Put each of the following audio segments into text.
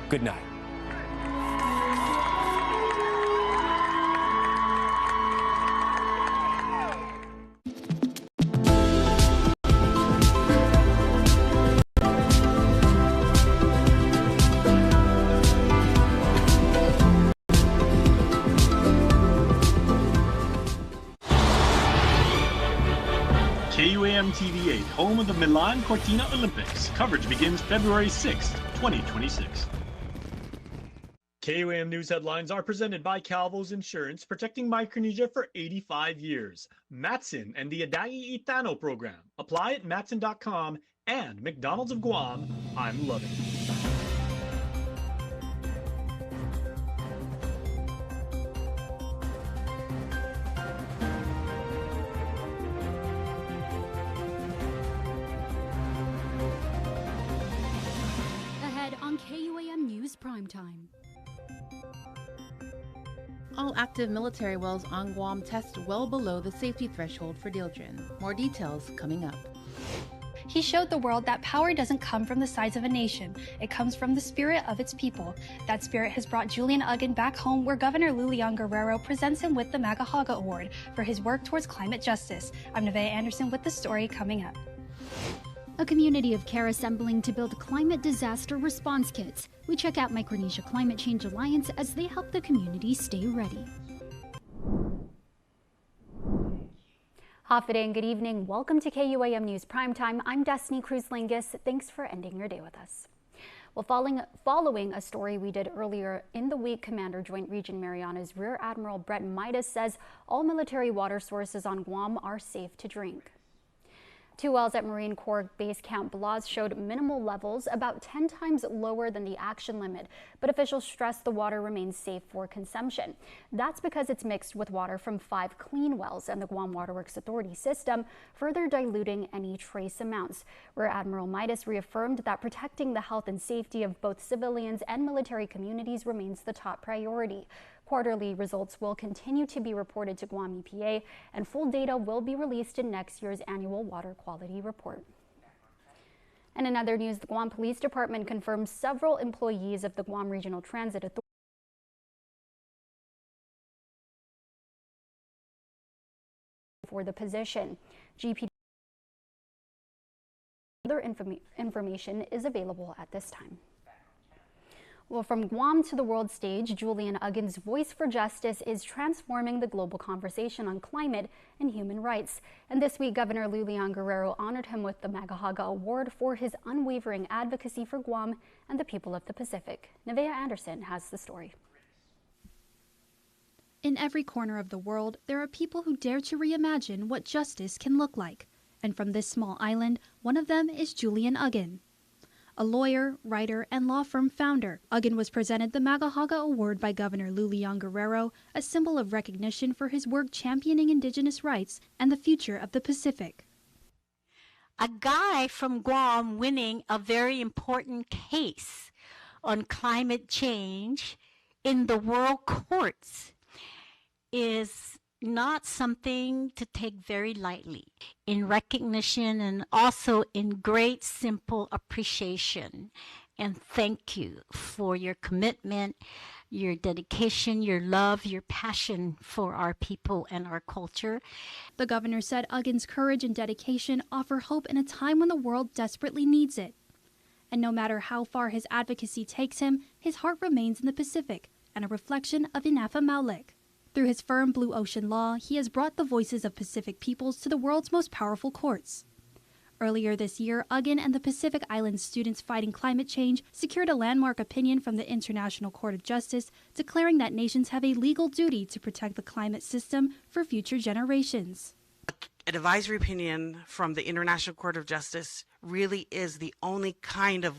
Good night. KUAM TV8, home of the Milan Cortina Olympics. Coverage begins February 6, 2026. KUAM News headlines are presented by Calvo's Insurance, protecting Micronesia for 85 years. Matson and the Adai Itano program. Apply at matson.com and McDonald's of Guam. I'm loving it. On KUAM News Primetime. All active military wells on Guam test well below the safety threshold for dieldrin. More details coming up. He showed the world that power doesn't come from the size of a nation. It comes from the spirit of its people. That spirit has brought Julian Uggan back home, where Governor Lulian Guerrero presents him with the Magahaga Award for his work towards climate justice. I'm Nevaeh Anderson with the story coming up. A community of care assembling to build climate disaster response kits. We check out Micronesia Climate Change Alliance as they help the community stay ready. Hafide and good evening. Welcome to KUAM News Primetime. I'm Destiny Cruz-Lingus. Thanks for ending your day with us. Well, following a story we did earlier in the week, Commander Joint Region Marianas Rear Admiral Brett Midas says all military water sources on Guam are safe to drink. Two wells at Marine Corps Base Camp Blas showed minimal levels, about 10 times lower than the action limit, but officials stress the water remains safe for consumption. That's because it's mixed with water from 5 clean wells in the Guam Waterworks Authority system, further diluting any trace amounts. Rear Admiral Midas reaffirmed that protecting the health and safety of both civilians and military communities remains the top priority. Quarterly results will continue to be reported to Guam EPA, and full data will be released in next year's annual water quality report. And in other news, the Guam Police Department confirms several employees of the Guam Regional Transit Authority for the position. GPD other information is available at this time. Well, from Guam to the world stage, Julian Uggan's voice for justice is transforming the global conversation on climate and human rights. And this week, Governor Lulian Guerrero honored him with the Magahaga Award for his unwavering advocacy for Guam and the people of the Pacific. Nevaeh Anderson has the story. In every corner of the world, there are people who dare to reimagine what justice can look like. And from this small island, one of them is Julian Uggan. A lawyer, writer, and law firm founder, Uggan was presented the Magahaga Award by Governor Lulian Guerrero, a symbol of recognition for his work championing indigenous rights and the future of the Pacific. A guy from Guam winning a very important case on climate change in the world courts is not something to take very lightly. In recognition and also in great simple appreciation and thank you for your commitment, your dedication, your love, your passion for our people and our culture. The governor said Uggan's courage and dedication offer hope in a time when the world desperately needs it. And no matter how far his advocacy takes him, his heart remains in the Pacific and a reflection of Inafa Maulik. Through his firm Blue Ocean law, he has brought the voices of Pacific peoples to the world's most powerful courts. Earlier this year, Uggan and the Pacific Islands students fighting climate change secured a landmark opinion from the International Court of Justice declaring that nations have a legal duty to protect the climate system for future generations. An advisory opinion from the International Court of Justice really is the only kind of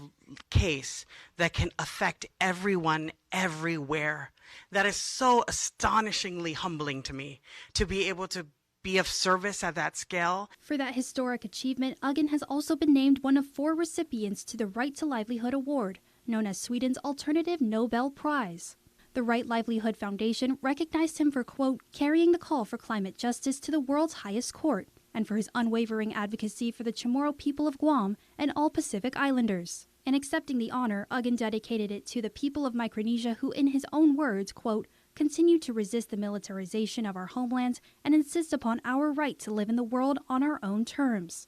case that can affect everyone everywhere. That is so astonishingly humbling to me, to be able to be of service at that scale. For that historic achievement, Uggan has also been named one of 4 recipients to the Right to Livelihood Award, known as Sweden's Alternative Nobel Prize. The Right Livelihood Foundation recognized him for, quote, carrying the call for climate justice to the world's highest court, and for his unwavering advocacy for the Chamorro people of Guam and all Pacific Islanders. In accepting the honor, Uggan dedicated it to the people of Micronesia who, in his own words, quote, continue to resist the militarization of our homeland and insist upon our right to live in the world on our own terms.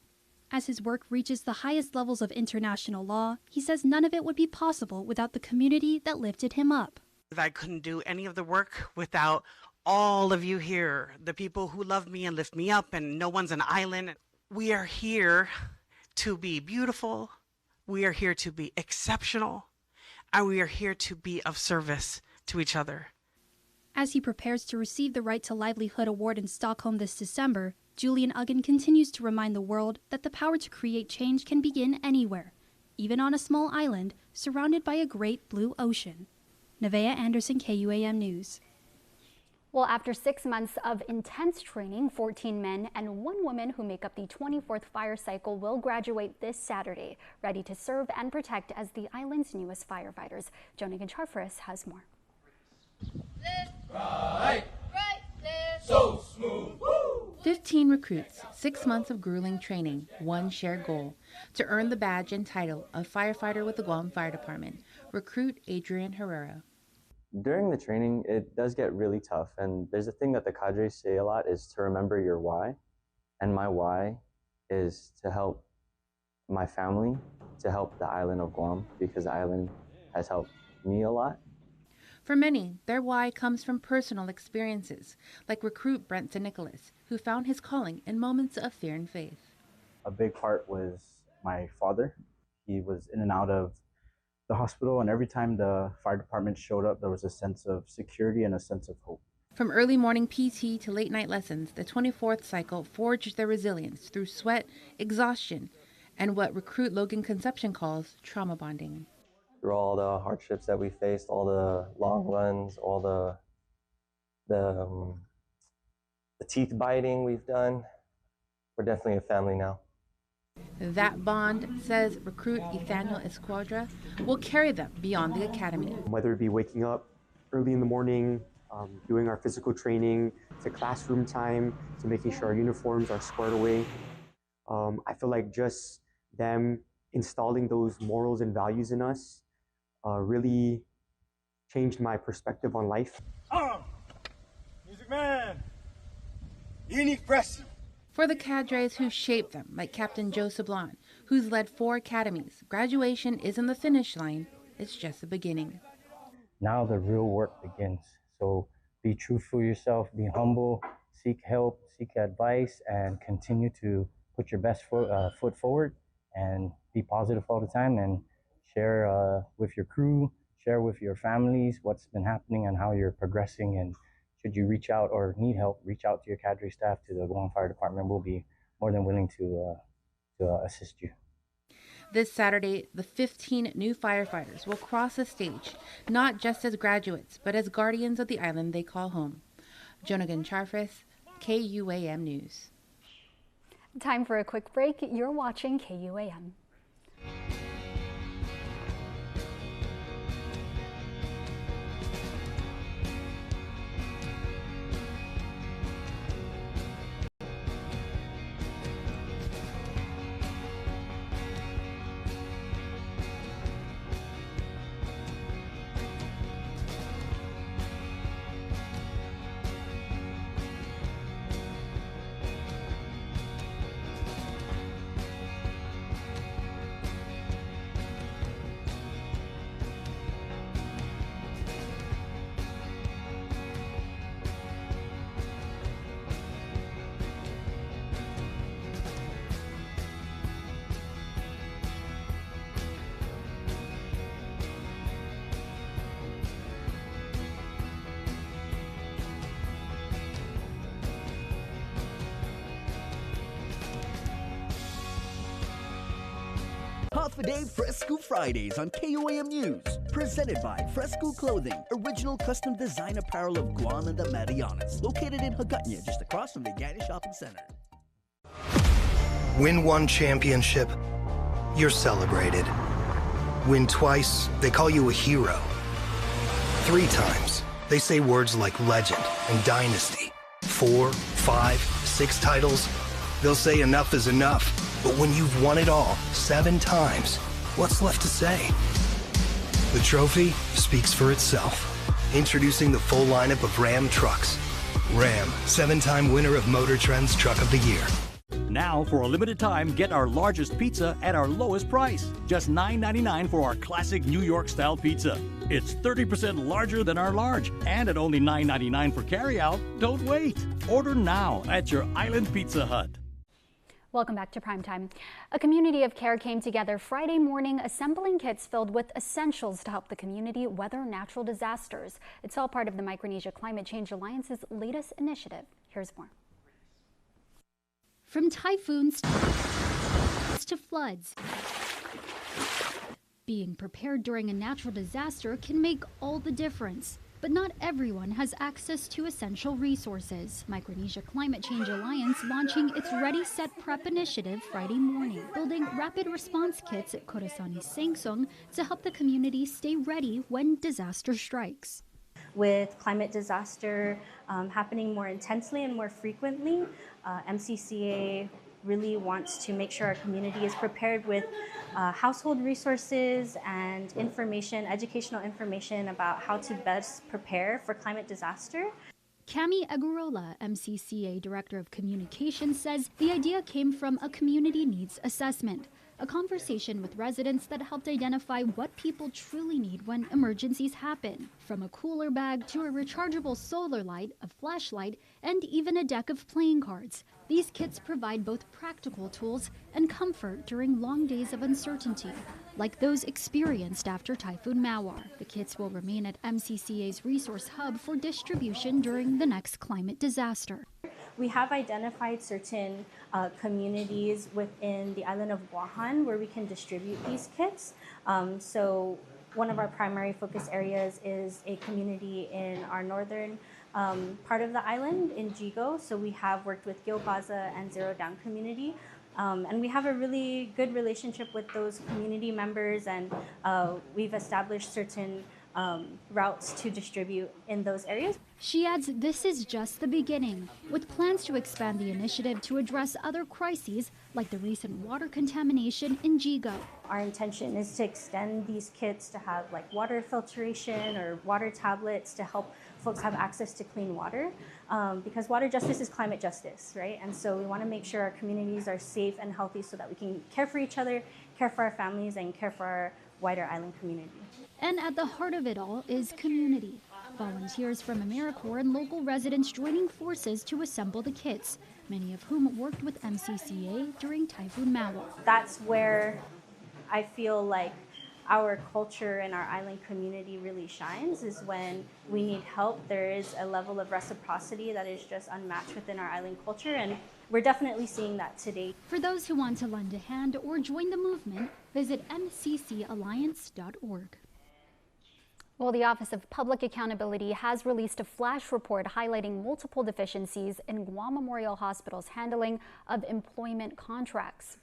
As his work reaches the highest levels of international law, he says none of it would be possible without the community that lifted him up. I couldn't do any of the work without all of you here, the people who love me and lift me up, and no one's an island. We are here to be beautiful, we are here to be exceptional, and we are here to be of service to each other. As he prepares to receive the Right to Livelihood Award in Stockholm this December, Julian Uggan continues to remind the world that the power to create change can begin anywhere, even on a small island surrounded by a great blue ocean. Nevaeh Anderson, KUAM News. Well, after 6 months of intense training, 14 men and 1 woman who make up the 24th fire cycle will graduate this Saturday, ready to serve and protect as the island's newest firefighters. Jonah Gonçalves has more. Right, left. So smooth. Woo! 15 recruits, 6 months of grueling training, one shared goal: to earn the badge and title of firefighter with the Guam Fire Department. Recruit Adrian Herrera. During the training, it does get really tough, and there's a thing that the cadres say a lot is to remember your why. And my why is to help my family, to help the island of Guam, because the island has helped me a lot. For many, their why comes from personal experiences, like recruit Brent Nicholas, who found his calling in moments of fear and faith. A big part was my father. He was in and out of the hospital, and every time the fire department showed up, there was a sense of security and a sense of hope. From early morning PT to late night lessons, the 24th cycle forged their resilience through sweat, exhaustion, and what recruit Logan Conception calls trauma bonding. Through all the hardships that we faced, all the long runs, all the teeth biting we've done, we're definitely a family now. That bond, says recruit Nathaniel Esquadra, will carry them beyond the academy. Whether it be waking up early in the morning, doing our physical training, to classroom time, to making sure our uniforms are squared away. I feel like just them installing those morals and values in us really changed my perspective on life. Music man, you need fresh. For the cadres who shaped them, like Captain Joe Sablon, who's led 4 academies, graduation isn't the finish line, it's just the beginning. Now the real work begins. So be truthful to yourself, be humble, seek help, seek advice, and continue to put your best foot forward and be positive all the time, and share with your crew, share with your families what's been happening and how you're progressing. And should you reach out or need help, reach out to your cadre staff, to the Guam Fire Department. We'll be more than willing to assist you. This Saturday, the 15 new firefighters will cross the stage, not just as graduates, but as guardians of the island they call home. Jonah Gonçalves, KUAM News. Time for a quick break. You're watching KUAM. Half a Day Fresco Fridays on KUAM News. Presented by Fresco Clothing, original custom design apparel of Guam and the Marianas. Located in Hagåtña, just across from the Gani Shopping Center. Win one championship, you're celebrated. Win twice, they call you a hero. 3 times, they say words like legend and dynasty. 4, 5, 6 titles, they'll say enough is enough. But when you've won it all 7 times, what's left to say? The trophy speaks for itself. Introducing the full lineup of Ram trucks. Ram, 7-time winner of Motor Trend's Truck of the Year. Now, for a limited time, get our largest pizza at our lowest price. Just $9.99 for our classic New York-style pizza. It's 30% larger than our large, and at only $9.99 for carryout. Don't wait. Order now at your Island Pizza Hut. Welcome back to Primetime. A community of care came together Friday morning assembling kits filled with essentials to help the community weather natural disasters. It's all part of the Micronesia Climate Change Alliance's latest initiative. Here's more. From typhoons to floods, being prepared during a natural disaster can make all the difference. But not everyone has access to essential resources. Micronesia Climate Change Alliance launching its Ready Set Prep initiative Friday morning, building rapid response kits at Korasani Sangsong to help the community stay ready when disaster strikes. With climate disaster happening more intensely and more frequently, MCCA really wants to make sure our community is prepared with household resources and information, educational information about how to best prepare for climate disaster. Cami Agurola, MCCA Director of Communications, says the idea came from a community needs assessment, a conversation with residents that helped identify what people truly need when emergencies happen. From a cooler bag to a rechargeable solar light, a flashlight, and even a deck of playing cards. These kits provide both practical tools and comfort during long days of uncertainty, like those experienced after Typhoon Mawar. The kits will remain at MCCA's resource hub for distribution during the next climate disaster. We have identified certain communities within the island of Guahan where we can distribute these kits. So one of our primary focus areas is a community in our northern part of the island in Jigo. So we have worked with Gilgaza and Zero Down community. And we have a really good relationship with those community members, and we've established certain routes to distribute in those areas. She adds this is just the beginning, with plans to expand the initiative to address other crises like the recent water contamination in Jigo. Our intention is to extend these kits to have like water filtration or water tablets to help folks have access to clean water, because water justice is climate justice, right? And so we want to make sure our communities are safe and healthy so that we can care for each other, care for our families, and care for our wider island community. And at the heart of it all is community. Volunteers from AmeriCorps and local residents joining forces to assemble the kits, many of whom worked with MCCA during Typhoon Mawar. That's where I feel like our culture and our island community really shines, is when we need help. There is a level of reciprocity that is just unmatched within our island culture, and we're definitely seeing that today. For those who want to lend a hand or join the movement, visit mccalliance.org. Well, the Office of Public Accountability has released a flash report highlighting multiple deficiencies in Guam Memorial Hospital's handling of employment contracts.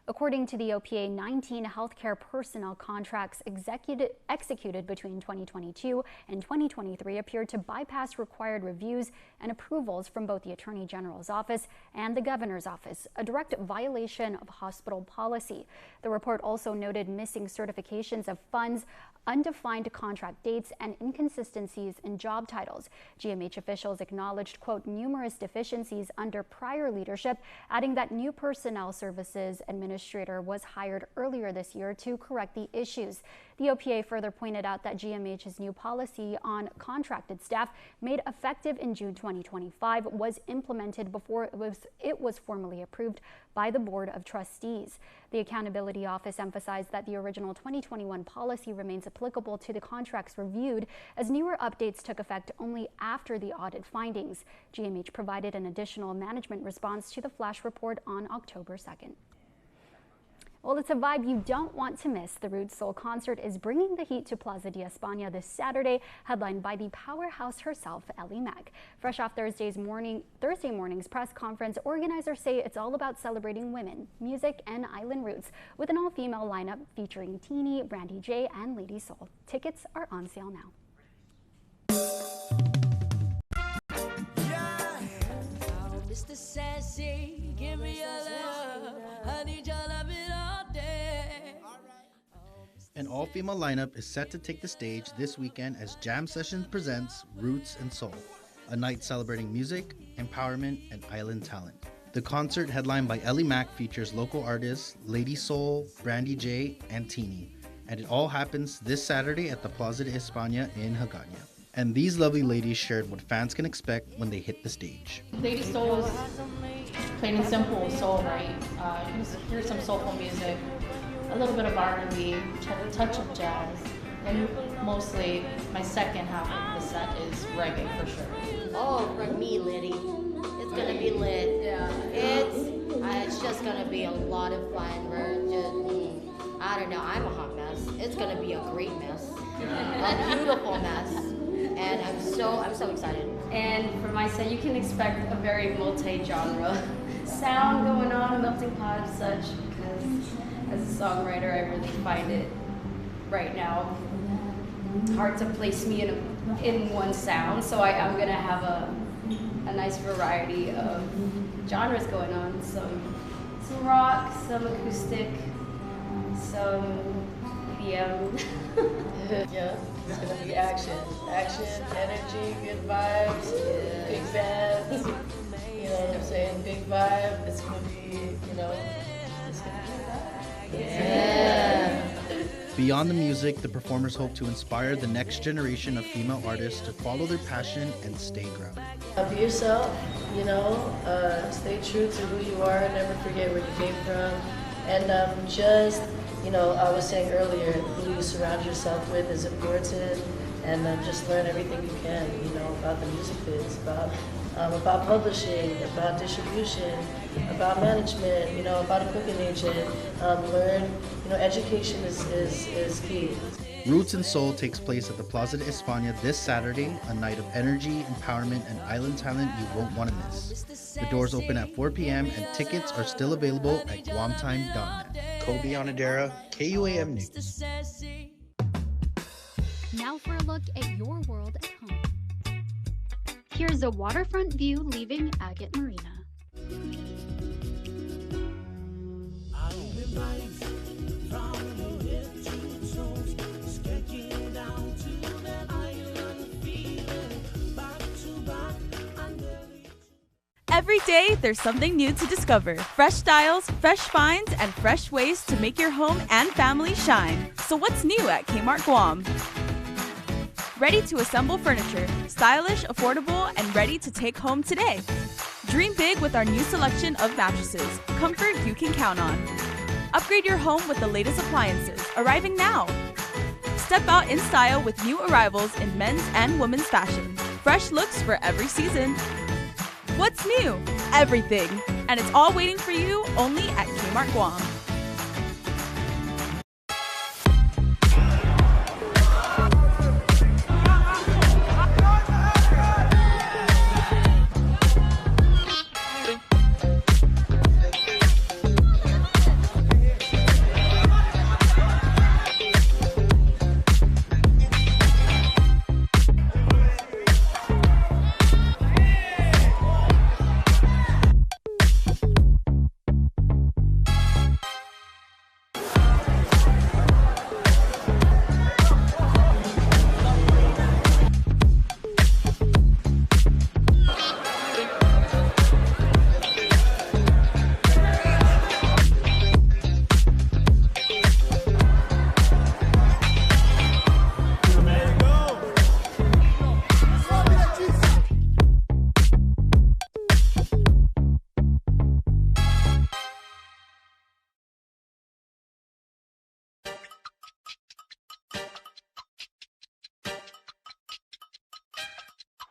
According to the OPA, 19 healthcare personnel contracts executed between 2022 and 2023 appeared to bypass required reviews and approvals from both the Attorney General's office and the Governor's office, a direct violation of hospital policy. The report also noted missing certifications of funds, undefined contract dates, and inconsistencies in job titles. GMH officials acknowledged, quote, numerous deficiencies under prior leadership, adding that new personnel services administrator was hired earlier this year to correct the issues. The OPA further pointed out that GMH's new policy on contracted staff, made effective in June 2025, was implemented before it was formally approved by the Board of Trustees. The Accountability Office emphasized that the original 2021 policy remains applicable to the contracts reviewed, as newer updates took effect only after the audit findings. GMH provided an additional management response to the flash report on October 2nd. Well, it's a vibe you don't want to miss. The Root Soul concert is bringing the heat to Plaza de España this Saturday, headlined by the powerhouse herself, Ellie Mack. Fresh off Thursday morning's press conference, organizers say it's all about celebrating women, music, and island roots, with an all-female lineup featuring Teenie, Brandy J, and Lady Soul. Tickets are on sale now. Mr. Sassy, give me your love. I need your love it all day. An all-female lineup is set to take the stage this weekend as Jam Sessions presents Roots and Soul, a night celebrating music, empowerment, and island talent. The concert, headlined by Ellie Mack, features local artists Lady Soul, Brandy J, and Teeny, and it all happens this Saturday at the Plaza de España in Hagåtña. And these lovely ladies shared what fans can expect when they hit the stage. Lady Soul is plain and simple soul, right? You can hear some soulful music, a little bit of R&B, a touch of jazz, and mostly my second half of the set is reggae for sure. Oh, for me, Liddy, it's gonna be lit. Yeah. It's just gonna be a lot of fun. We're just, I don't know, I'm a hot mess. It's gonna be a great mess, a beautiful mess, and I'm so excited. And for my set, you can expect a very multi-genre sound going on, a melting pot of such, because as a songwriter, I really find it right now hard to place me in one sound. So I'm gonna have a nice variety of genres going on. Some rock, some acoustic, some EDM. Yeah, it's gonna be action, energy, good vibes, big bands. You know what I'm saying? Big vibe. It's gonna be, it's gonna be Yeah. Beyond the music, the performers hope to inspire the next generation of female artists to follow their passion and stay grounded. Be yourself, stay true to who you are, never forget where you came from, and I was saying earlier, who you surround yourself with is important, and just learn everything you can, about the music biz, about publishing, about distribution, about management, about a cooking agent. Learn, education is key. Roots and Soul takes place at the Plaza de España this Saturday, a night of energy, empowerment, and island talent you won't want to miss. The doors open at 4 p.m. and tickets are still available at guamtime.net. Kobe Onodera, KUAM News. Now for a look at your world at home. Here's a waterfront view leaving Agate Marina. Every day, there's something new to discover. Fresh styles, fresh finds, and fresh ways to make your home and family shine. So what's new at Kmart Guam? Ready to assemble furniture, stylish, affordable, and ready to take home today. Dream big with our new selection of mattresses, comfort you can count on. Upgrade your home with the latest appliances, arriving now. Step out in style with new arrivals in men's and women's fashion. Fresh looks for every season. What's new? Everything. And it's all waiting for you only at Kmart Guam.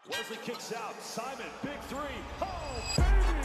Wesley kicks out. Simon, big three. Oh, baby!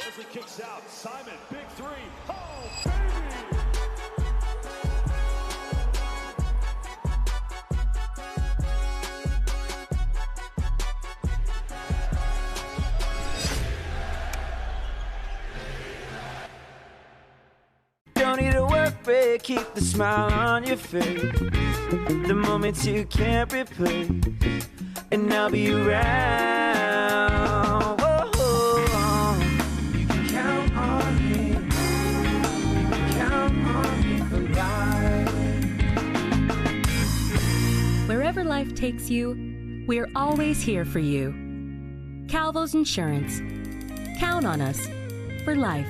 Leslie kicks out. Simon, big three. Oh, baby! Don't need a work break, keep the smile on your face. The moments you can't replace, and I'll be around. Whoa, you can count on me. You can count on me for life. Wherever life takes you, we're always here for you. Calvo's Insurance. Count on us for life.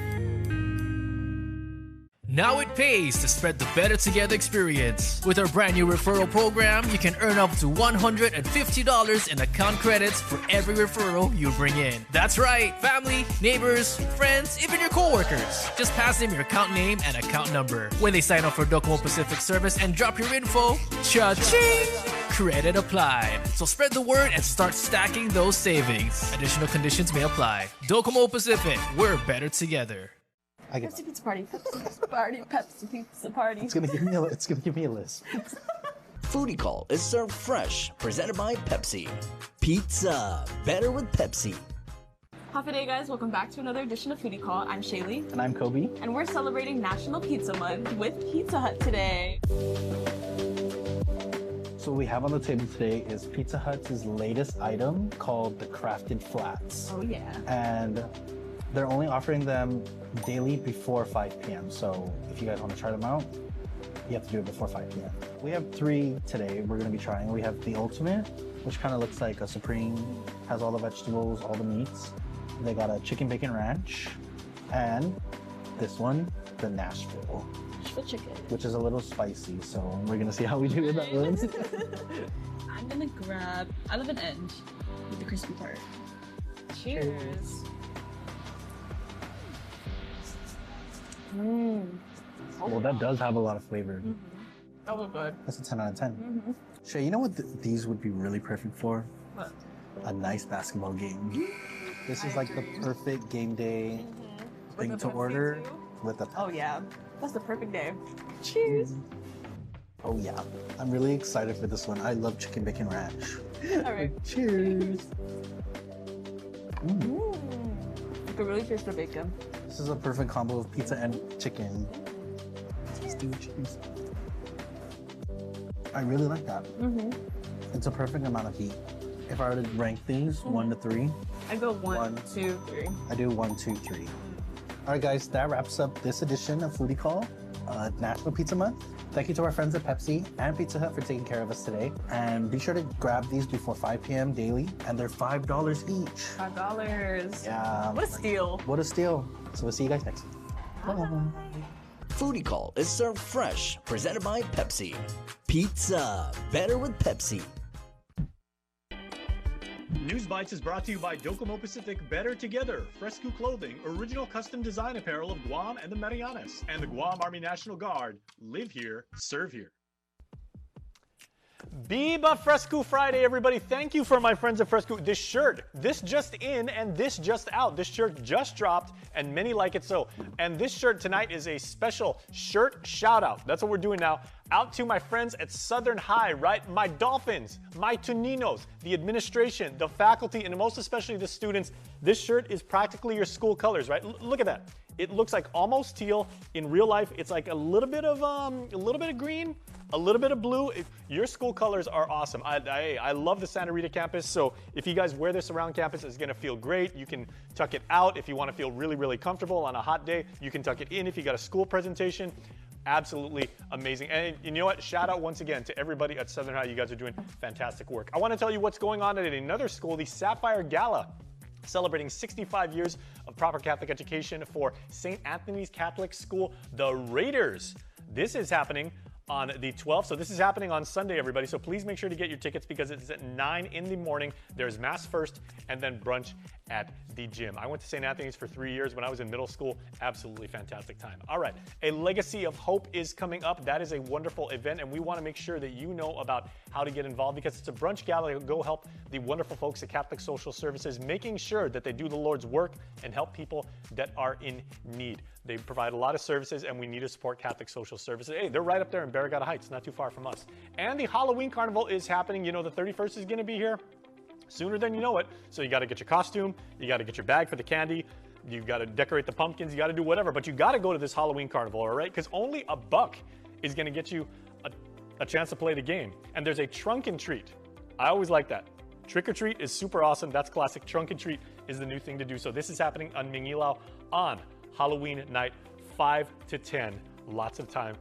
Now it pays to spread the Better Together experience. With our brand new referral program, you can earn up to $150 in account credits for every referral you bring in. That's right, family, neighbors, friends, even your coworkers. Just pass them your account name and account number. When they sign up for Docomo Pacific service and drop your info, cha-ching! Credit applied. So spread the word and start stacking those savings. Additional conditions may apply. Docomo Pacific, we're better together. Pepsi Pizza Party, Pepsi Pizza Party, Pepsi Pizza Party. It's gonna give me a list. Foodie Call is served fresh, presented by Pepsi. Pizza, better with Pepsi. Happy day, guys. Welcome back to another edition of Foodie Call. I'm Shaylee. And I'm Kobe. And we're celebrating National Pizza Month with Pizza Hut today. So what we have on the table today is Pizza Hut's latest item called the Crafted Flats. Oh yeah. And they're only offering them daily before 5 p.m. So if you guys want to try them out, you have to do it before 5 p.m. We have 3 today we're going to be trying. We have the Ultimate, which kind of looks like a Supreme, has all the vegetables, all the meats. They got a Chicken Bacon Ranch, and this one, the Nashville. Nashville chicken. Which is a little spicy, so we're going to see how we do with that one. I'm going to grab out of an end with the crispy part. Cheers. Well, that does have a lot of flavor. That was good. That's a 10 out of 10. Shay, you know what these would be really perfect for? What? A nice basketball game. This is like the perfect game day thing to order with a Pepsi. Oh yeah, that's the perfect day. Cheers. Oh yeah, I'm really excited for this one. I love Chicken Bacon Ranch. All right. Cheers. You can really taste the bacon. This is a perfect combo of pizza and chicken. Let's do cheese. I really like that. It's a perfect amount of heat. If I were to rank these 1 to 3, I go 1, 2, 3. I do 1, 2, 3. All right, guys, that wraps up this edition of Foodie Call, National Pizza Month. Thank you to our friends at Pepsi and Pizza Hut for taking care of us today. And be sure to grab these before 5 p.m. daily, and they're $5 each. $5. Yeah. What a steal. What a steal. So we'll see you guys next week. Bye. Foodie Call is served fresh, presented by Pepsi. Pizza, better with Pepsi. News Bites is brought to you by Docomo Pacific Better Together, Fresco Clothing, original custom design apparel of Guam and the Marianas, and the Guam Army National Guard. Live here, serve here. Biba Fresco Friday, everybody. Thank you for my friends at Fresco. This shirt, this just in and this just out. This shirt just dropped and many like it so. And this shirt tonight is a special shirt shout out. That's what we're doing now. Out to my friends at Southern High, right? My Dolphins, my Toninos, the administration, the faculty, and most especially the students. This shirt is practically your school colors, right? Look at that. It looks like almost teal. In real life, it's like a little bit of green, a little bit of blue. Your school colors are awesome. I love the Santa Rita campus, so if you guys wear this around campus, it's gonna feel great. You can tuck it out if you wanna feel really, really comfortable on a hot day. You can tuck it in if you got a school presentation. Absolutely amazing. And you know what? Shout out once again to everybody at Southern High. You guys are doing fantastic work. I wanna tell you what's going on at another school, the Sapphire Gala, celebrating 65 years of proper Catholic education for St. Anthony's Catholic School, the Raiders. This is happening on the 12th. So this is happening on Sunday, everybody. So please make sure to get your tickets because it's at 9 in the morning. There's mass first and then brunch at the gym. I went to St. Anthony's for 3 years when I was in middle school. Absolutely fantastic time. All right, a Legacy of Hope is coming up. That is a wonderful event, and we want to make sure that you know about how to get involved because it's a brunch gala. Go help the wonderful folks at Catholic Social Services, making sure that they do the Lord's work and help people that are in need. They provide a lot of services, and we need to support Catholic Social Services. Hey, they're right up there in Barragata Heights, not too far from us. And the Halloween Carnival is happening. You know, the 31st is going to be here sooner than you know it. So you got to get your costume, you got to get your bag for the candy, you got to decorate the pumpkins, you got to do whatever, but you got to go to this Halloween Carnival, all right? Because only $1 is going to get you a chance to play the game. And there's a trunk and treat. I always like that. Trick or treat is super awesome. That's classic. Trunk and treat is the new thing to do. So this is happening on Mingilao on Halloween night, 5 to 10. Lots of time.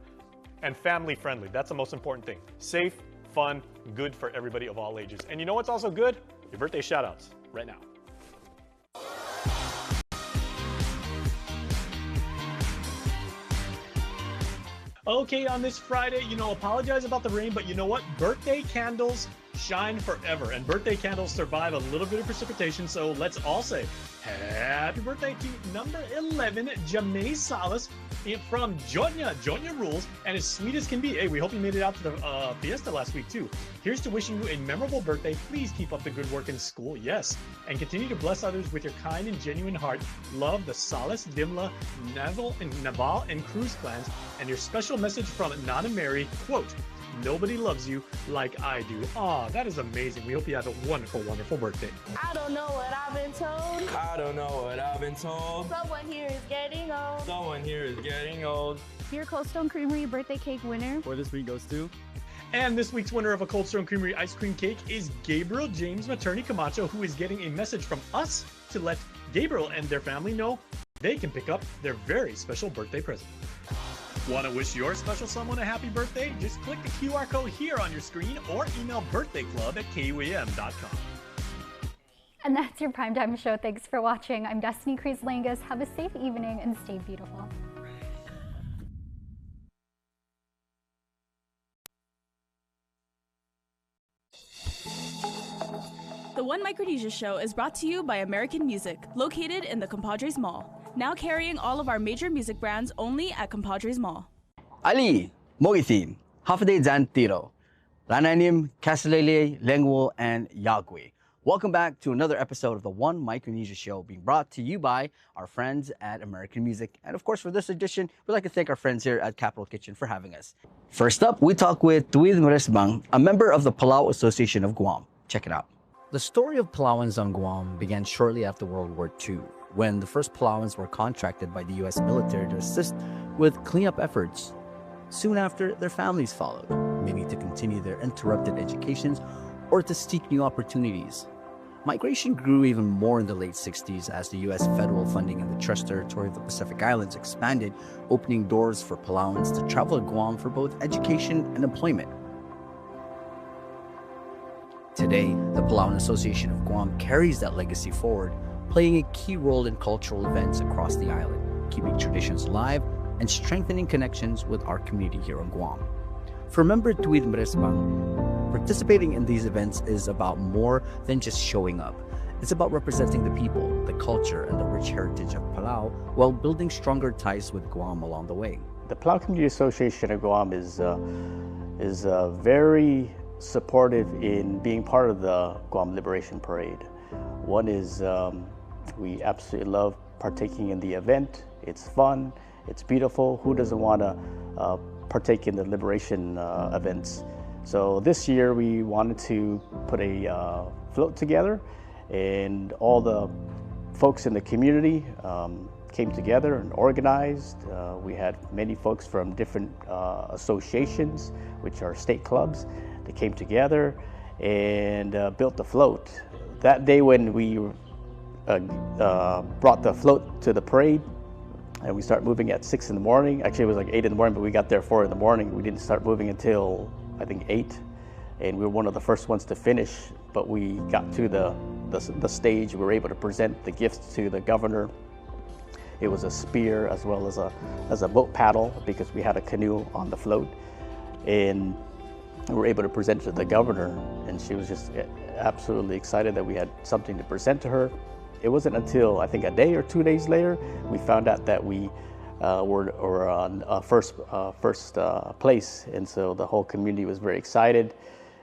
And family friendly. That's the most important thing. Safe, fun, good for everybody of all ages. And you know what's also good? Your birthday shout outs right now. Okay, on this Friday, apologize about the rain, but you know what? Birthday candles shine forever, and birthday candles survive a little bit of precipitation, so let's all say happy birthday to number 11, Jamay Salas from Jonya. Jonya rules, and as sweet as can be. Hey, we hope you made it out to the fiesta last week, too. Here's to wishing you a memorable birthday. Please keep up the good work in school, yes, and continue to bless others with your kind and genuine heart. Love the Salas, Dimla, Naval, and Cruz clans, and your special message from Nana Mary, quote, "Nobody loves you like I do." Aw, that is amazing. We hope you have a wonderful, wonderful birthday. I don't know what I've been told. I don't know what I've been told. Someone here is getting old. Someone here is getting old. Your Cold Stone Creamery birthday cake winner for this week goes to... And this week's winner of a Cold Stone Creamery ice cream cake is Gabriel James Materni Camacho, who is getting a message from us to let Gabriel and their family know they can pick up their very special birthday present. Want to wish your special someone a happy birthday? Just click the QR code here on your screen or email birthdayclub@kuam.com. And that's your Primetime Show. Thanks for watching. I'm Destiny Cruz-Langus. Have a safe evening and stay beautiful. The One Micronesia Show is brought to you by American Music, located in the Compadres Mall. Now carrying all of our major music brands only at Compadres Mall. Ali, Mogitin, Hafade Zan Tiro, Rananim, Kasalele, Lengwo, and Yagwe. Welcome back to another episode of the One Micronesia Show, being brought to you by our friends at American Music. And of course, for this edition, we'd like to thank our friends here at Capital Kitchen for having us. First up, we talk with Tuwid Maresbang, a member of the Palau Association of Guam. Check it out. The story of Palauans on Guam began shortly after World War II, when the first Palauans were contracted by the U.S. military to assist with cleanup efforts. Soon after, their families followed, maybe to continue their interrupted educations or to seek new opportunities. Migration grew even more in the late 60s as the U.S. federal funding in the Trust Territory of the Pacific Islands expanded, opening doors for Palauans to travel to Guam for both education and employment. Today, the Palauan Association of Guam carries that legacy forward, playing a key role in cultural events across the island, keeping traditions alive and strengthening connections with our community here on Guam. For member Tuwid Maresbang, participating in these events is about more than just showing up. It's about representing the people, the culture, and the rich heritage of Palau while building stronger ties with Guam along the way. The Palau Community Association of Guam is very supportive in being part of the Guam Liberation Parade. One is we absolutely love partaking in the event. It's fun, it's beautiful. Who doesn't want to partake in the liberation events? So this year we wanted to put a float together, and all the folks in the community came together and organized. We had many folks from different associations, which are state clubs. They came together and built the float. That day when we brought the float to the parade, and we started moving at 6 in the morning. Actually, it was like 8 in the morning, but we got there 4 in the morning. We didn't start moving until, I think, 8. And we were one of the first ones to finish, but we got to the stage. We were able to present the gifts to the governor. It was a spear as well as a boat paddle, because we had a canoe on the float. and we were able to present it to the governor, and she was just absolutely excited that we had something to present to her. It wasn't until I think a day or 2 days later we found out that we were on first place, and so the whole community was very excited.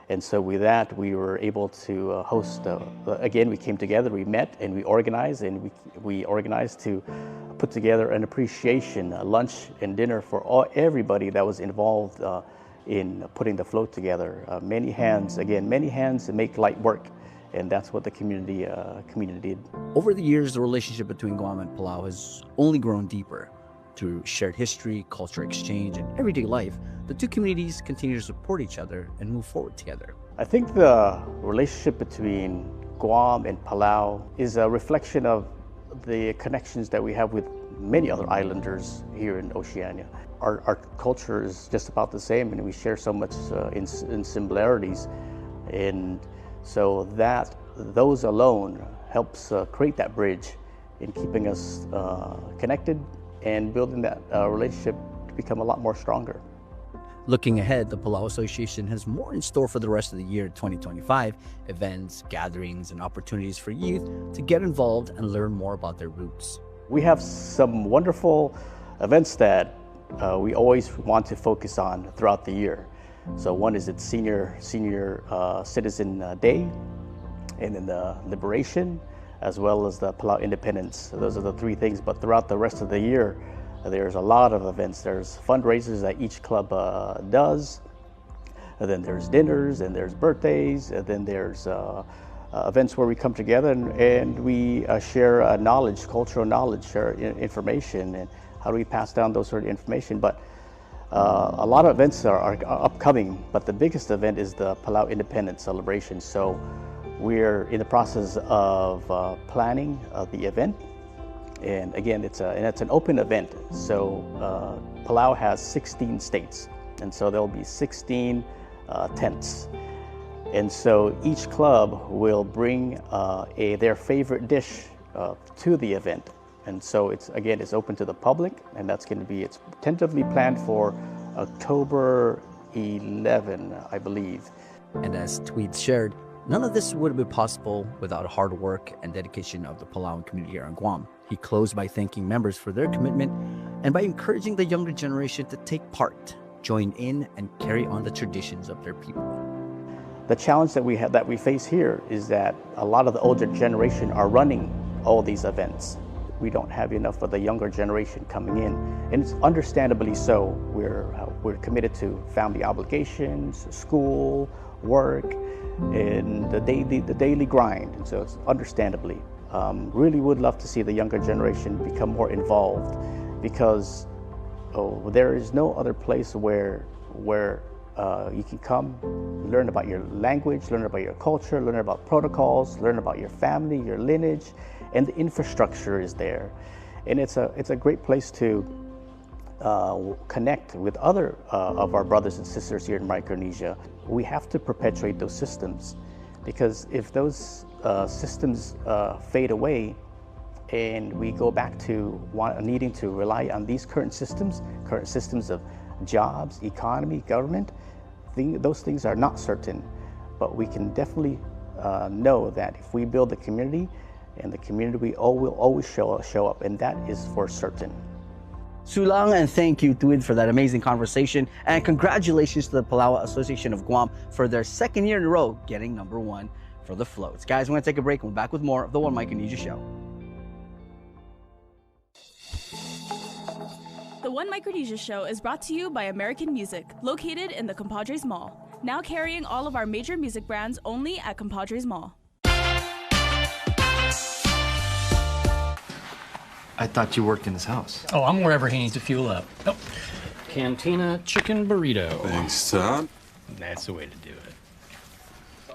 And so with that, we were able to host, again, we came together, we met, and we organized, to put together an appreciation lunch and dinner for everybody that was involved in putting the float together. Many hands to make light work, and that's what the community did. Over the years, the relationship between Guam and Palau has only grown deeper. Through shared history, culture exchange, and everyday life, the two communities continue to support each other and move forward together. I think the relationship between Guam and Palau is a reflection of the connections that we have with many other islanders here in Oceania. Our culture is just about the same, and we share so much in similarities, and so that those alone helps create that bridge in keeping us connected and building that relationship to become a lot more stronger. Looking ahead, the Palau Association has more in store for the rest of the year 2025, events, gatherings, and opportunities for youth to get involved and learn more about their roots. We have some wonderful events that we always want to focus on throughout the year. So one is its Senior Citizen Day, and then the Liberation, as well as the Palau Independence. Those are the three things, but throughout the rest of the year, there's a lot of events. There's fundraisers that each club does, and then there's dinners, and there's birthdays, and then there's events where we come together and we share knowledge, cultural knowledge, share information, and how do we pass down those sort of information. But a lot of events are upcoming, but the biggest event is the Palau Independence celebration. So we're in the process of planning the event, and again, it's an open event. So Palau has 16 states, and so there'll be 16 tents, and so each club will bring their favorite dish to the event, and so it's open to the public, and it's tentatively planned for October 11, I believe. And as Tweed shared, none of this would have been possible without hard work and dedication of the Palauan community here on Guam. He closed by thanking members for their commitment and by encouraging the younger generation to take part, join in, and carry on the traditions of their people. The challenge that we face here is that a lot of the older generation are running all these events. We don't have enough of the younger generation coming in, and it's understandably so. We're committed to family obligations, school, work, and the daily grind, and so it's understandably. Really would love to see the younger generation become more involved, because there is no other place where you can come, learn about your language, learn about your culture, learn about protocols, learn about your family, your lineage, and the infrastructure is there. And it's a great place to connect with other of our brothers and sisters here in Micronesia. We have to perpetuate those systems, because if those systems fade away and we go back to needing to rely on these current systems of jobs, economy, government, those things are not certain. But we can definitely know that if we build the community, and the community will always show up, and that is for certain. Sulang, and thank you, Tweed, for that amazing conversation. And congratulations to the Palau Association of Guam for their second year in a row getting #1 for the floats. Guys, we're going to take a break, and we're back with more of the One Micronesia Show. The One Micronesia Show is brought to you by American Music, located in the Compadres Mall. Now carrying all of our major music brands only at Compadres Mall. I thought you worked in his house. Oh, I'm wherever he needs to fuel up. Oh, Cantina Chicken Burrito. Thanks, Todd. That's the way to do it.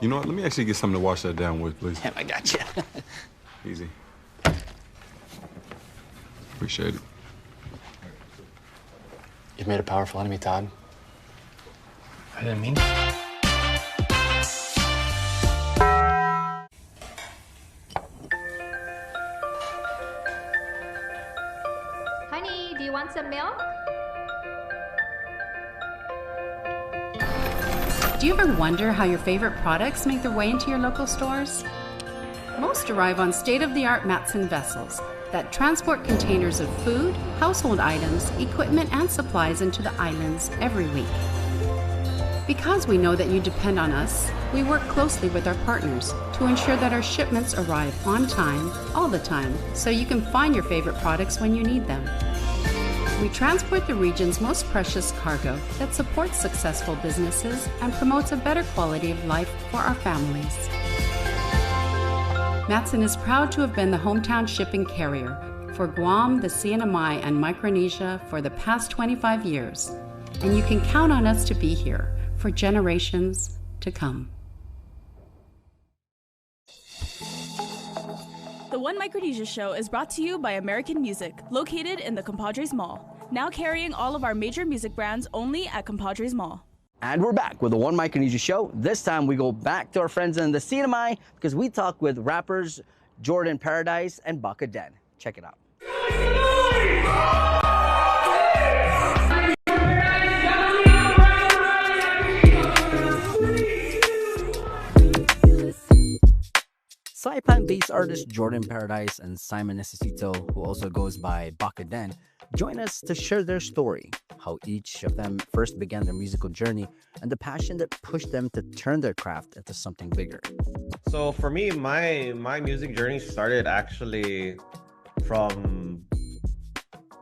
You know what? Let me actually get something to wash that down with, please. Yeah, I got you. Easy. Appreciate it. You've made a powerful enemy, Todd. I didn't mean Honey, do you want some milk? Do you ever wonder how your favorite products make their way into your local stores? Most arrive on state-of-the-art Matson vessels that transport containers of food, household items, equipment, and supplies into the islands every week. Because we know that you depend on us, we work closely with our partners to ensure that our shipments arrive on time, all the time, so you can find your favorite products when you need them. We transport the region's most precious cargo that supports successful businesses and promotes a better quality of life for our families. Matson is proud to have been the hometown shipping carrier for Guam, the CNMI, and Micronesia for the past 25 years, and you can count on us to be here for generations to come. The One Micronesia Show is brought to you by American Music, located in the Compadres Mall. Now carrying all of our major music brands only at Compadres Mall. And we're back with the One Micronesia Show. This time we go back to our friends in the CNMI because we talk with rappers Jordan Paradise and Baka Den. Check it out. Saipan-based artist Jordan Paradise and Simon Necesito, who also goes by Baka Den, join us to share their story, how each of them first began their musical journey, and the passion that pushed them to turn their craft into something bigger. So for me, my music journey started actually from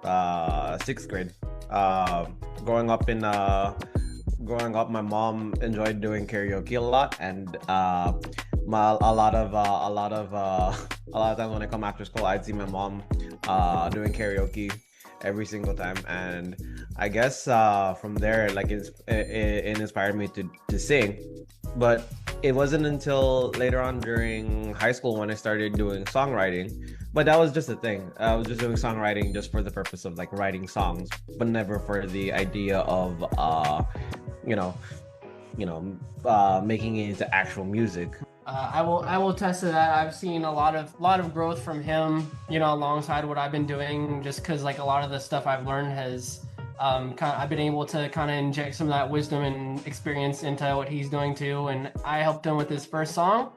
6th grade. Growing up, my mom enjoyed doing karaoke a lot, and a lot of times when I come after school, I'd see my mom doing karaoke every single time, and I guess from there, like it inspired me to sing. But it wasn't until later on during high school when I started doing songwriting. But that was just a thing. I was just doing songwriting just for the purpose of like writing songs, but never for the idea of making it into actual music. I will attest to that. I've seen a lot of growth from him, alongside what I've been doing, just because like a lot of the stuff I've learned has I've been able to kind of inject some of that wisdom and experience into what he's doing too. And I helped him with his first song,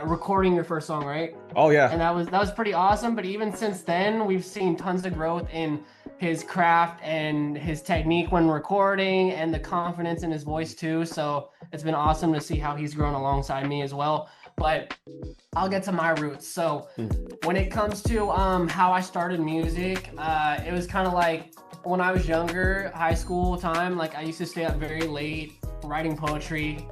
recording your first song, right? Oh yeah. And that was pretty awesome. But even since then, we've seen tons of growth in his craft and his technique when recording, and the confidence in his voice too. So it's been awesome to see how he's grown alongside me as well. But I'll get to my roots. So when it comes to how I started music, it was kind of like when I was younger, high school time, like I used to stay up very late writing poetry.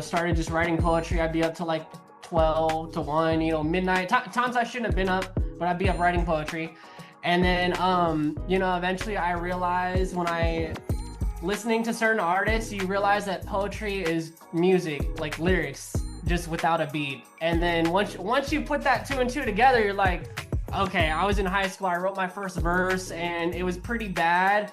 Started just writing poetry. I'd be up to like 12 to 1, midnight. Times I shouldn't have been up, but I'd be up writing poetry. And then, eventually I realized listening to certain artists, you realize that poetry is music, like lyrics, just without a beat. And then once you put that 2 and 2 together, you're like, okay, I was in high school, I wrote my first verse, and it was pretty bad.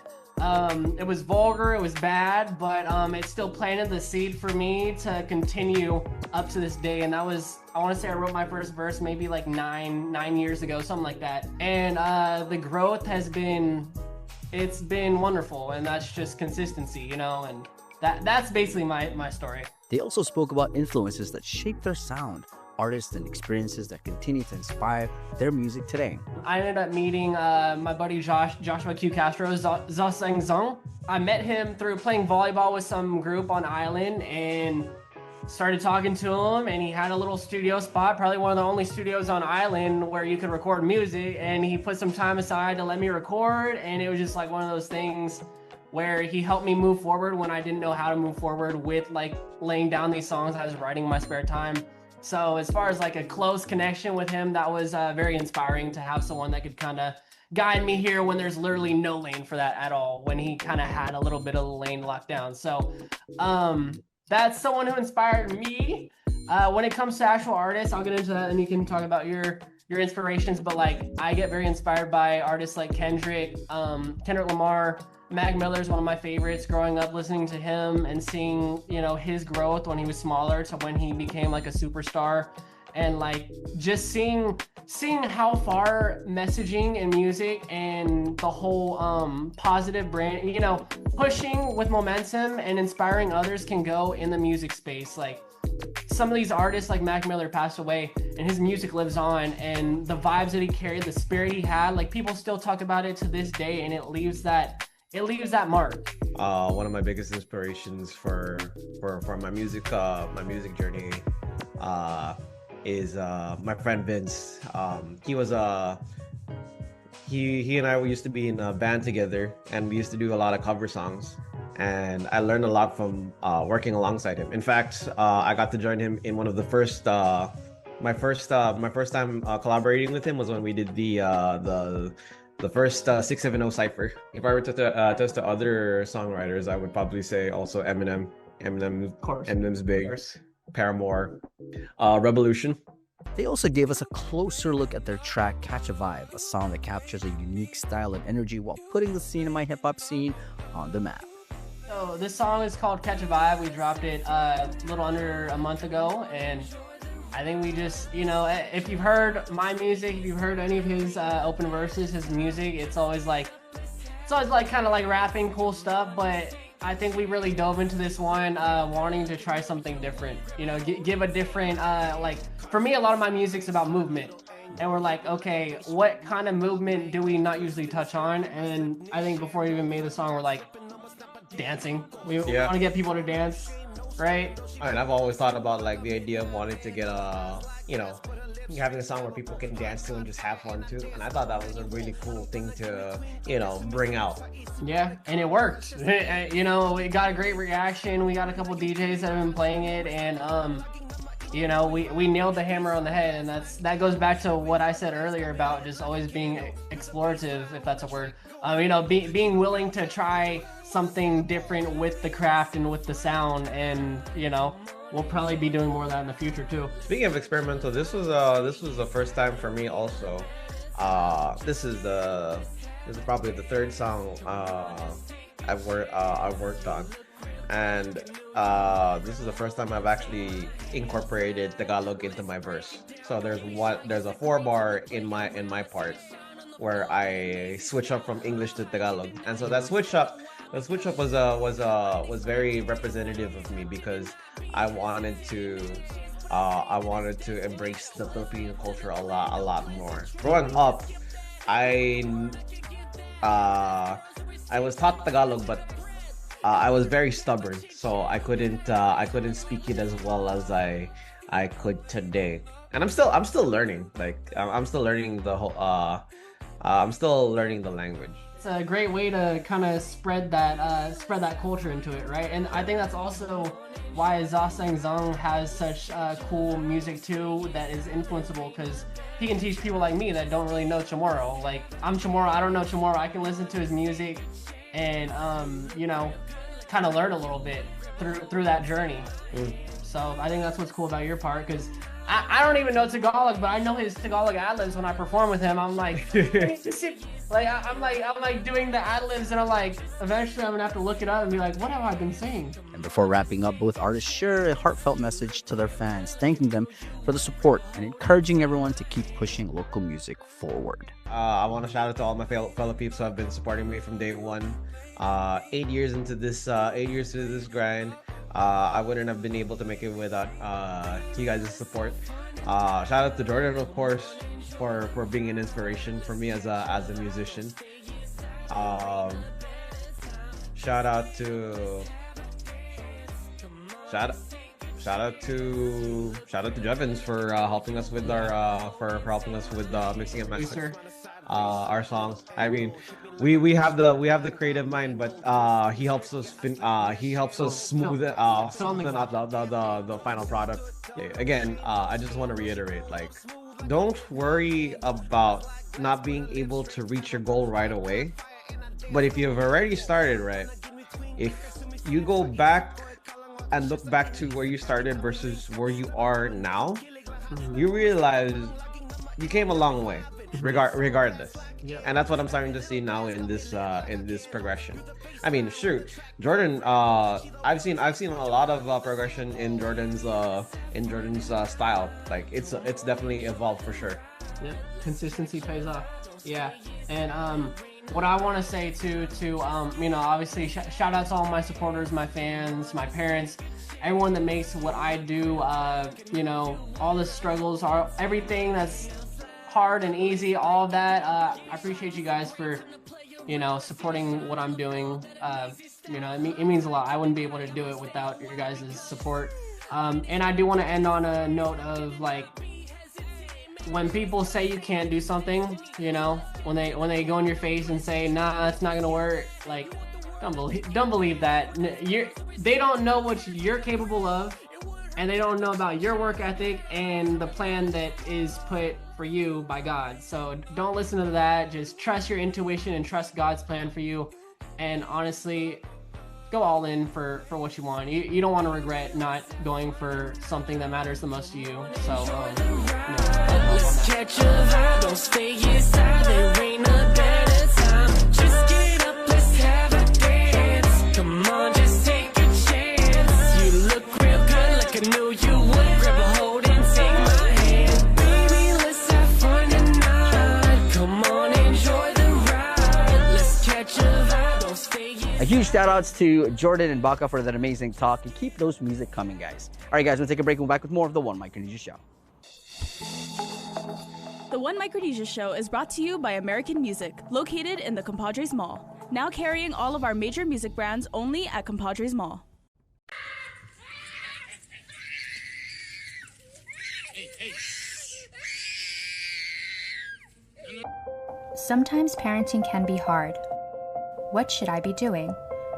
It was vulgar, it was bad, but it still planted the seed for me to continue up to this day. And that was, I want to say I wrote my first verse maybe like nine years ago, something like that. And the growth it's been wonderful, and that's just consistency, and that's basically my story. They also spoke about influences that shaped their sound, artists and experiences that continue to inspire their music today. I ended up meeting my buddy Joshua Q. Castro, Zasang Zong. I met him through playing volleyball with some group on island, and started talking to him, and he had a little studio spot, probably one of the only studios on island where you could record music, and he put some time aside to let me record, and it was just like one of those things where he helped me move forward when I didn't know how to move forward with like laying down these songs I was writing in my spare time. So as far as like a close connection with him, that was very inspiring to have someone that could kind of guide me here when there's literally no lane for that at all, when he kind of had a little bit of the lane locked down. So that's someone who inspired me. When it comes to actual artists, I'll get into that and you can talk about your inspirations, but like I get very inspired by artists like Kendrick Lamar. Mac Miller is one of my favorites. Growing up listening to him and seeing, his growth when he was smaller to when he became like a superstar. and like just seeing how far messaging and music and the whole positive brand, you know, pushing with momentum and inspiring others can go in the music space. Like some of these artists like Mac Miller passed away and his music lives on, and the vibes that he carried, the spirit he had, like people still talk about it to this day, and it leaves that mark. One of my biggest inspirations for my music journey is my friend Vince. He was he and I used to be in a band together, and we used to do a lot of cover songs, and I learned a lot from working alongside him. In fact, I got to join him in one of the first my first time collaborating with him was when we did the first 670 cipher. If I were to test to other songwriters, I would probably say also Eminem. Eminem's big. Paramore, Revolution. They also gave us a closer look at their track Catch a Vibe, a song that captures a unique style and energy while putting the scene in my hip-hop scene on the map. So this song is called Catch a Vibe. We dropped it a little under a month ago, and I think we just, you know, if you've heard my music, if you've heard any of his open verses, his music, it's always like kind of like rapping cool stuff, but I think we really dove into this one wanting to try something different, you know, give a different, like for me, a lot of my music's about movement, and we're like, okay, what kind of movement do we not usually touch on? And I think before we even made the song, we're like, dancing. We want to get people to dance, right? I mean, I've always thought about like the idea of wanting to get you know, having a song where people can dance to and just have fun too. And I thought that was a really cool thing to, you know, bring out. Yeah, and it worked. You know, we got a great reaction. We got a couple DJs that have been playing it, and you know, we nailed the hammer on the head. And that goes back to what I said earlier about just always being explorative, if that's a word. You know, being willing to try something different with the craft and with the sound, and you know, we'll probably be doing more of that in the future too. Speaking of experimental, this was the first time for me also. This is probably the third song I've worked on, and this is the first time I've actually incorporated Tagalog into my verse. So there's a 4-bar in my part where I switch up from English to Tagalog, and so that switch up was very representative of me, because I wanted to embrace the Filipino culture a lot more. Growing up, I was taught Tagalog, but I was very stubborn, so I couldn't speak it as well as I could today. And I'm still learning. Like I'm still learning the whole. I'm still learning the language. It's a great way to kind of spread that culture into it, right? And I think that's also why Zasang Zong has such cool music too that is influenceable, because he can teach people like me that don't really know Chamorro. Like I'm Chamorro, I don't know Chamorro. I can listen to his music and you know, kind of learn a little bit through that journey. So I think that's what's cool about your part, because I don't even know Tagalog, but I know his Tagalog ad-libs when I perform with him. I'm like, I'm like doing the ad-libs, and I'm like, eventually I'm gonna have to look it up and be like, what have I been saying? And before wrapping up, both artists share a heartfelt message to their fans, thanking them for the support and encouraging everyone to keep pushing local music forward. I want to shout out to all my fellow peeps who have been supporting me from day one. 8 years into this grind. I wouldn't have been able to make it without you guys' support. Shout out to Jordan, of course, for being an inspiration for me as a musician. Shout out to Jevons for helping us with our mixing and mastering our songs. I mean, we have the creative mind, but he helps us smooth out the final product. Again, I just want to reiterate, like, don't worry about not being able to reach your goal right away. But if you've already started, right, if you go back and look back to where you started versus where you are now, you realize you came a long way. regardless. Yeah. And that's what I'm starting to see now in this progression. I mean, shoot, Jordan. I've seen a lot of progression in Jordan's style. Like it's definitely evolved for sure. Yep, consistency pays off. Yeah, and what I want to say to obviously shout out to all my supporters, my fans, my parents, everyone that makes what I do. All the struggles, everything that's hard and easy, all of that. I appreciate you guys for supporting what I'm doing. It means a lot. I wouldn't be able to do it without your guys' support. And I do want to end on a note of like, when people say you can't do something, when they go in your face and say, nah, that's not gonna work, like, don't believe that. They don't know what you're capable of, and they don't know about your work ethic and the plan that is put for you by God. So don't listen to that. Just trust your intuition and trust God's plan for you. And honestly, go all in for what you want. You don't want to regret not going for something that matters the most to you. So let's catch a vibe, don't stay inside, there ain't a better time. Just get up, let's have a dance. Come on, just take a chance. You look real good, like I knew you would. Grab a hold and take my hand. Baby, let's have fun tonight. Come on, enjoy the ride. Let's catch a vibe, don't stay inside. A huge shout outs to Jordan and Baka for that amazing talk, and keep those music coming, guys. All right, guys, we'll take a break. We'll be back with more of the One Micronesia Show. The One Micronesia Show is brought to you by American Music, located in the Compadres Mall. Now carrying all of our major music brands only at Compadres Mall. Sometimes parenting can be hard. What should I be doing?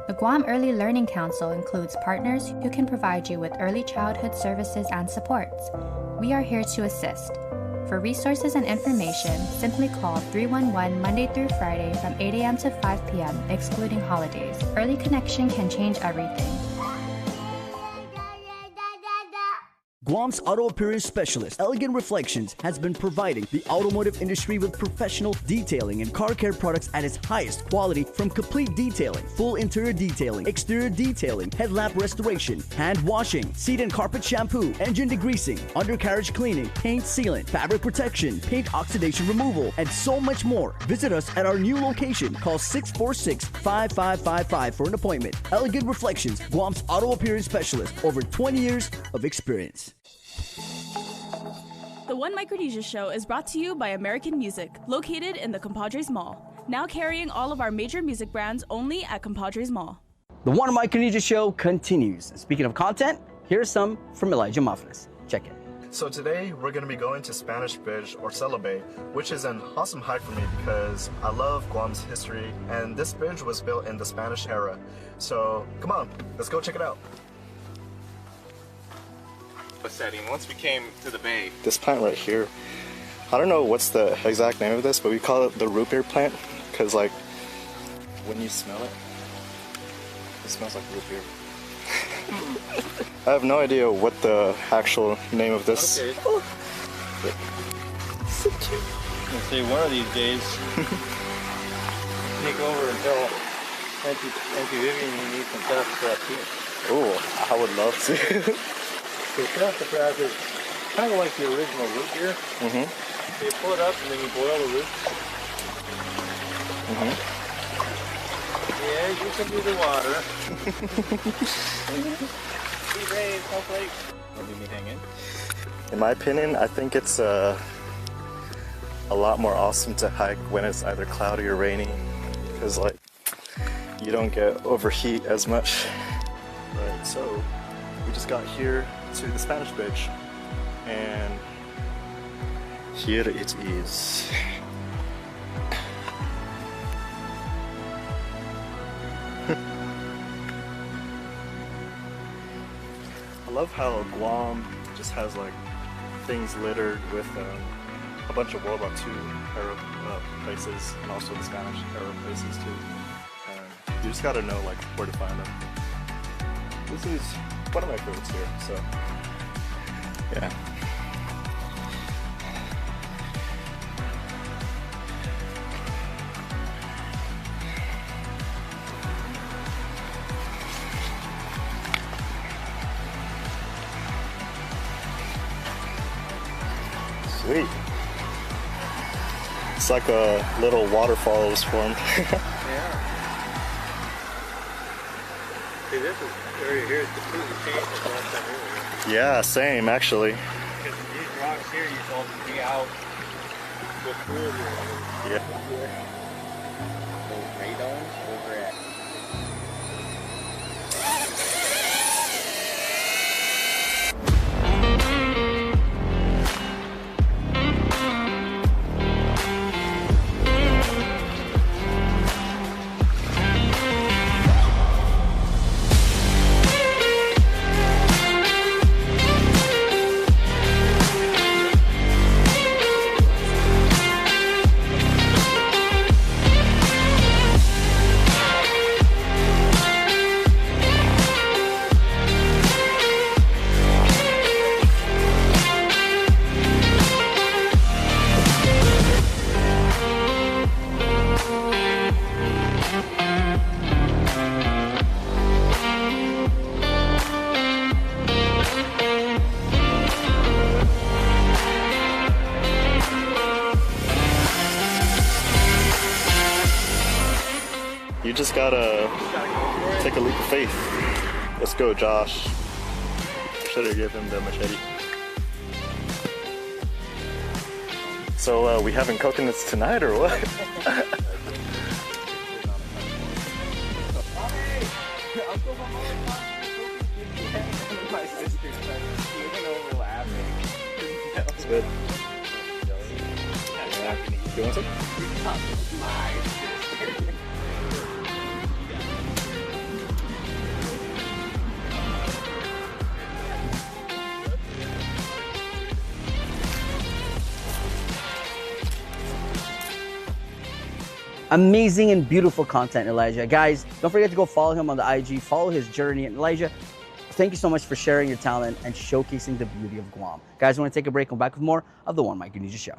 The Guam Early Learning Council includes partners who can provide you with early childhood services and supports. We are here to assist. For resources and information, simply call 311 Monday through Friday from 8 a.m. to 5 p.m., excluding holidays. Early connection can change everything. Guam's auto appearance specialist, Elegant Reflections, has been providing the automotive industry with professional detailing and car care products at its highest quality, from complete detailing, full interior detailing, exterior detailing, headlamp restoration, hand washing, seat and carpet shampoo, engine degreasing, undercarriage cleaning, paint sealant, fabric protection, paint oxidation removal, and so much more. Visit us at our new location. Call 646-5555 for an appointment. Elegant Reflections, Guam's auto appearance specialist, over 20 years of experience. The One Micronesia Show is brought to you by American Music, located in the Compadres Mall. Now carrying all of our major music brands only at Compadres Mall. The One Micronesia Show continues. Speaking of content, here's some from Elijah Mafnes. Check it. So today we're going to be going to Spanish Bridge or Celo Bay, which is an awesome hike for me because I love Guam's history, and this bridge was built in the Spanish era. So come on, let's go check it out. Setting once we came to the bay. This plant right here, I don't know what's the exact name of this, but we call it the root beer plant because, like, when you smell it, it smells like root beer. I have no idea what the actual name of this. Okay. So cute. I'll say one of these days, take over and tell Auntie Vivian you need some sassafras here. Oh, I would love to. So sassafras is kind of like the original root beer. Mm-hmm. So you pull it up and then you boil the roots. Mm-hmm. Yeah, you can do the water. Hey, Ray, snowflake. Will leave me hanging. In my opinion, I think it's a lot more awesome to hike when it's either cloudy or rainy, because, like, you don't get overheat as much. Right, so we just got here to the Spanish Bridge, and here it is. I love how Guam just has, like, things littered with a bunch of World War II era places, and also the Spanish era places too. You just gotta know, like, where to find them. This is one of my favorites here, so yeah. Sweet. It's like a little waterfall was formed. Yeah. See, this is area here is completely changed from last time we were here. Yeah, same actually. Because these rocks here used to all just be out with wood here. Yeah. Those radones over at You just gotta take a leap of faith. Let's go, Josh. I should have given him the machete. So, we having coconuts tonight or what? That's good. You want some? Amazing and beautiful content, Elijah. Guys, don't forget to go follow him on the IG, follow his journey. And Elijah, thank you so much for sharing your talent and showcasing the beauty of Guam. Guys, I want to take a break and come back with more of the One Micronesia Show.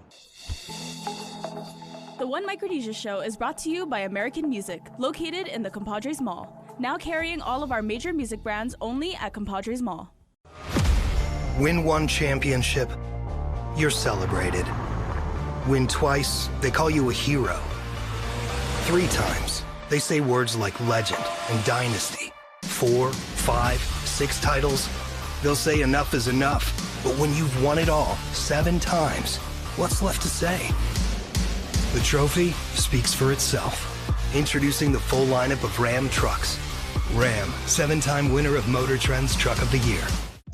The One Micronesia Show is brought to you by American Music, located in the Compadres Mall. Now carrying all of our major music brands only at Compadres Mall. Win one championship, you're celebrated. Win twice, they call you a hero. 3 times, they say words like legend and dynasty. 4, 5, 6 titles, they'll say enough is enough. But when you've won it all 7 times, what's left to say? The trophy speaks for itself. Introducing the full lineup of Ram trucks. Ram, 7-time winner of Motor Trend's Truck of the Year.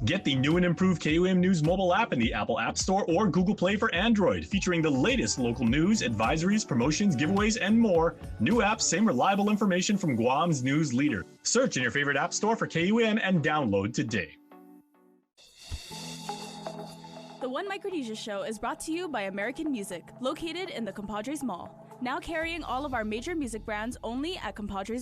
Get the new and improved KUAM News mobile app in the Apple App Store or Google Play for Android, featuring the latest local news, advisories, promotions, giveaways, and more. New apps, same reliable information from Guam's news leader. Search in your favorite app store for KUAM and download today. The One Micronesia Show is brought to you by American Music, located in the Compadres Mall. Now carrying all of our major music brands only at Compadres Mall.